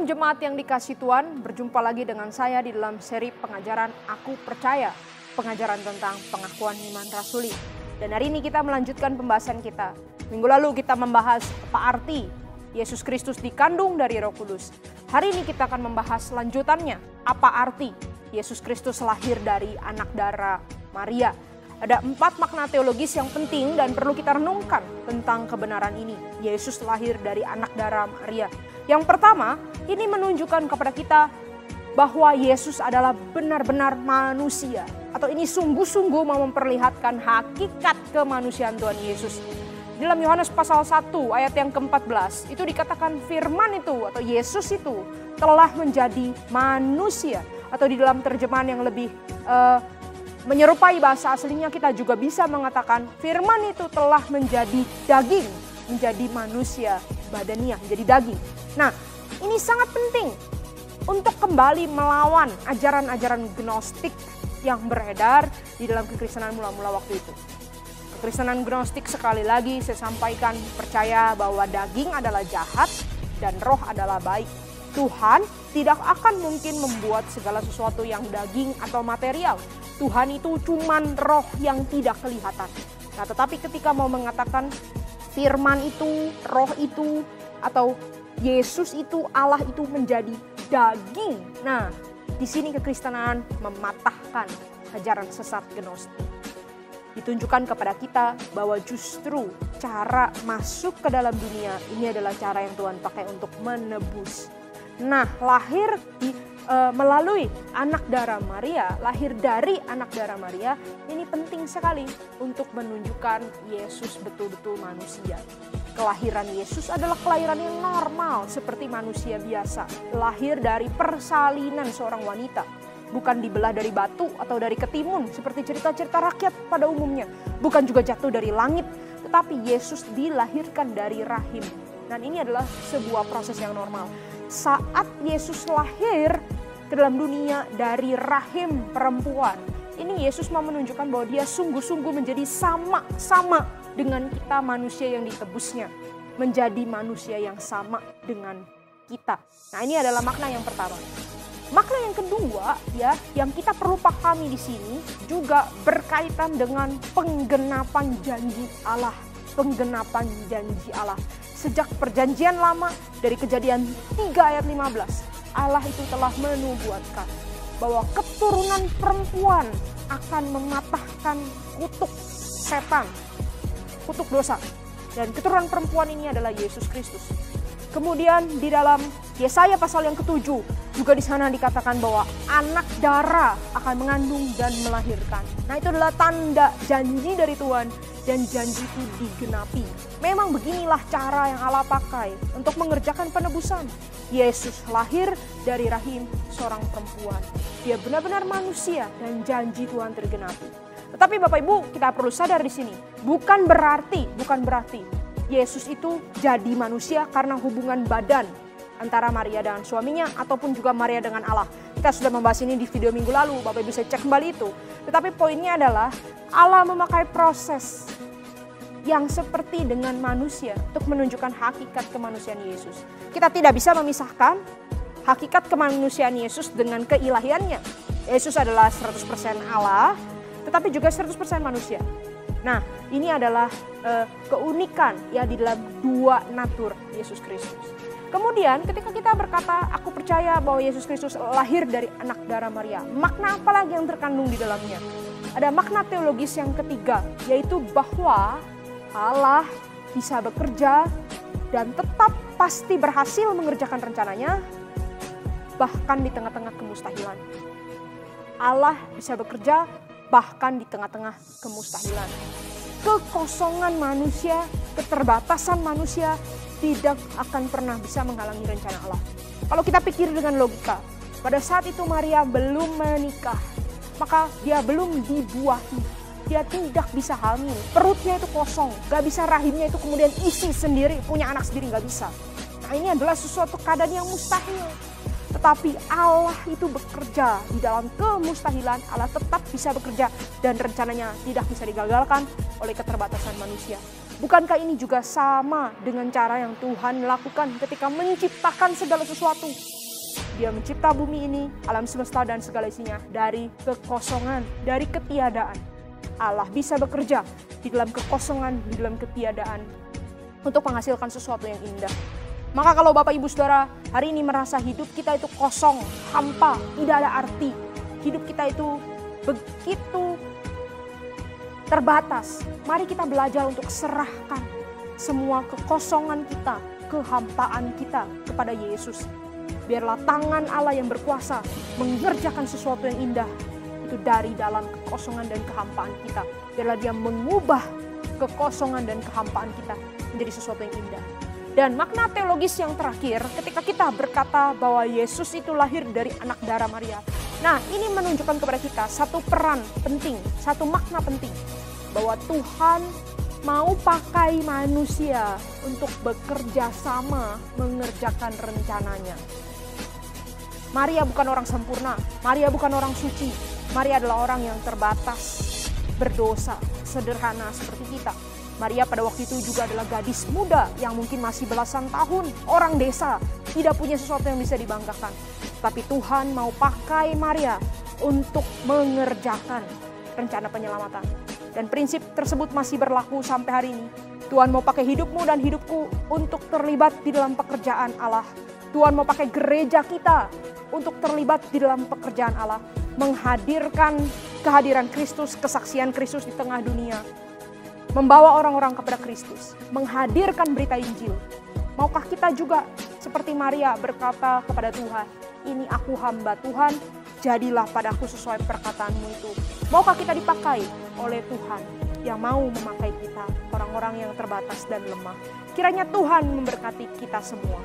Shalom jemaat yang dikasih Tuhan, berjumpa lagi dengan saya di dalam seri pengajaran Aku Percaya, pengajaran tentang pengakuan iman rasuli. Dan hari ini kita melanjutkan pembahasan kita. Minggu lalu kita membahas apa arti Yesus Kristus dikandung dari Roh Kudus. Hari ini kita akan membahas lanjutannya, apa arti Yesus Kristus lahir dari anak darah Maria. Ada 4 makna teologis yang penting dan perlu kita renungkan tentang kebenaran ini. Yesus lahir dari anak darah Maria. Yang pertama, ini menunjukkan kepada kita bahwa Yesus adalah benar-benar manusia. Atau ini sungguh-sungguh mau memperlihatkan hakikat kemanusiaan Tuhan Yesus. Dalam Yohanes pasal 1 ayat yang ke-14, itu dikatakan firman itu atau Yesus itu telah menjadi manusia. Atau di dalam terjemahan yang lebih menyerupai bahasa aslinya, kita juga bisa mengatakan firman itu telah menjadi daging, menjadi manusia badaniah, menjadi daging. Nah, ini sangat penting untuk kembali melawan ajaran-ajaran gnostik yang beredar di dalam kekristenan mula-mula waktu itu. Kekristenan gnostik, sekali lagi saya sampaikan, percaya bahwa daging adalah jahat dan roh adalah baik. Tuhan tidak akan mungkin membuat segala sesuatu yang daging atau material. Tuhan itu cuman roh yang tidak kelihatan. Nah, tetapi ketika mau mengatakan firman itu, roh itu, atau Yesus itu, Allah itu menjadi daging. Nah, di sini kekristenan mematahkan ajaran sesat gnostik. Ditunjukkan kepada kita bahwa justru cara masuk ke dalam dunia ini adalah cara yang Tuhan pakai untuk menebus. Nah, lahir melalui anak darah Maria, lahir dari anak darah Maria, ini penting sekali untuk menunjukkan Yesus betul-betul manusia. Kelahiran Yesus adalah kelahiran yang normal seperti manusia biasa. Lahir dari persalinan seorang wanita, bukan dibelah dari batu atau dari ketimun seperti cerita-cerita rakyat pada umumnya. Bukan juga jatuh dari langit, tetapi Yesus dilahirkan dari rahim. Dan ini adalah sebuah proses yang normal. Saat Yesus lahir ke dalam dunia dari rahim perempuan, ini Yesus mau menunjukkan bahwa dia sungguh-sungguh menjadi sama dengan kita manusia yang ditebusnya. Menjadi manusia yang sama dengan kita. Nah, ini adalah makna yang pertama. Makna yang kedua, ya, yang kita perlu pahami di sini juga berkaitan dengan penggenapan janji Allah. Penggenapan janji Allah. Sejak perjanjian lama dari Kejadian 3 ayat 15, Allah itu telah menubuatkan bahwa keturunan perempuan akan mematahkan kutuk setan, kutuk dosa. Dan keturunan perempuan ini adalah Yesus Kristus. Kemudian di dalam Yesaya pasal yang ke-7 juga di sana dikatakan bahwa anak darah akan mengandung dan melahirkan. Nah, itu adalah tanda janji dari Tuhan dan janji itu digenapi. Memang beginilah cara yang Allah pakai untuk mengerjakan penebusan. Yesus lahir dari rahim seorang perempuan. Dia benar-benar manusia dan janji Tuhan tergenapi. Tetapi Bapak Ibu, kita perlu sadar di sini, bukan berarti Yesus itu jadi manusia karena hubungan badan antara Maria dengan suaminya ataupun juga Maria dengan Allah. Kita sudah membahas ini di video minggu lalu, Bapak Ibu bisa cek kembali itu. Tetapi poinnya adalah Allah memakai proses yang seperti dengan manusia untuk menunjukkan hakikat kemanusiaan Yesus. Kita tidak bisa memisahkan hakikat kemanusiaan Yesus dengan keilahiannya. Yesus adalah 100% Allah, tetapi juga 100% manusia. Nah, ini adalah keunikan ya di dalam dua natur Yesus Kristus. Kemudian ketika kita berkata, aku percaya bahwa Yesus Kristus lahir dari anak darah Maria, makna apa lagi yang terkandung di dalamnya? Ada makna teologis yang ketiga, yaitu bahwa Allah bisa bekerja dan tetap pasti berhasil mengerjakan rencananya, bahkan di tengah-tengah kemustahilan. Allah bisa bekerja bahkan di tengah-tengah kemustahilan. Kekosongan manusia, keterbatasan manusia tidak akan pernah bisa menghalangi rencana Allah. Kalau kita pikir dengan logika, pada saat itu Maria belum menikah, maka dia belum dibuahi. Dia tidak bisa hamil, perutnya itu kosong, gak bisa rahimnya itu kemudian isi sendiri, punya anak sendiri, gak bisa. Nah, ini adalah sesuatu keadaan yang mustahil. Tetapi Allah itu bekerja di dalam kemustahilan, Allah tetap bisa bekerja dan rencananya tidak bisa digagalkan oleh keterbatasan manusia. Bukankah ini juga sama dengan cara yang Tuhan lakukan ketika menciptakan segala sesuatu? Dia mencipta bumi ini, alam semesta dan segala isinya dari kekosongan, dari ketiadaan. Allah bisa bekerja di dalam kekosongan, di dalam ketiadaan untuk menghasilkan sesuatu yang indah. Maka kalau Bapak Ibu Saudara hari ini merasa hidup kita itu kosong, hampa, tidak ada arti. Hidup kita itu begitu terbatas. Mari kita belajar untuk serahkan semua kekosongan kita, kehampaan kita kepada Yesus. Biarlah tangan Allah yang berkuasa mengerjakan sesuatu yang indah itu dari dalam kekosongan dan kehampaan kita. Biarlah Dia mengubah kekosongan dan kehampaan kita menjadi sesuatu yang indah. Dan makna teologis yang terakhir ketika kita berkata bahwa Yesus itu lahir dari anak darah Maria. Nah, ini menunjukkan kepada kita satu peran penting, satu makna penting. Bahwa Tuhan mau pakai manusia untuk bekerja sama mengerjakan rencananya. Maria bukan orang sempurna, Maria bukan orang suci. Maria adalah orang yang terbatas, berdosa, sederhana seperti kita. Maria pada waktu itu juga adalah gadis muda yang mungkin masih belasan tahun, orang desa, tidak punya sesuatu yang bisa dibanggakan. Tapi Tuhan mau pakai Maria untuk mengerjakan rencana penyelamatan. Dan prinsip tersebut masih berlaku sampai hari ini. Tuhan mau pakai hidupmu dan hidupku untuk terlibat di dalam pekerjaan Allah. Tuhan mau pakai gereja kita untuk terlibat di dalam pekerjaan Allah. Menghadirkan kehadiran Kristus, kesaksian Kristus di tengah dunia. Membawa orang-orang kepada Kristus, menghadirkan berita Injil. Maukah kita juga seperti Maria berkata kepada Tuhan, ini aku hamba Tuhan, jadilah padaku sesuai perkataanmu itu. Maukah kita dipakai oleh Tuhan yang mau memakai kita, orang-orang yang terbatas dan lemah. Kiranya Tuhan memberkati kita semua.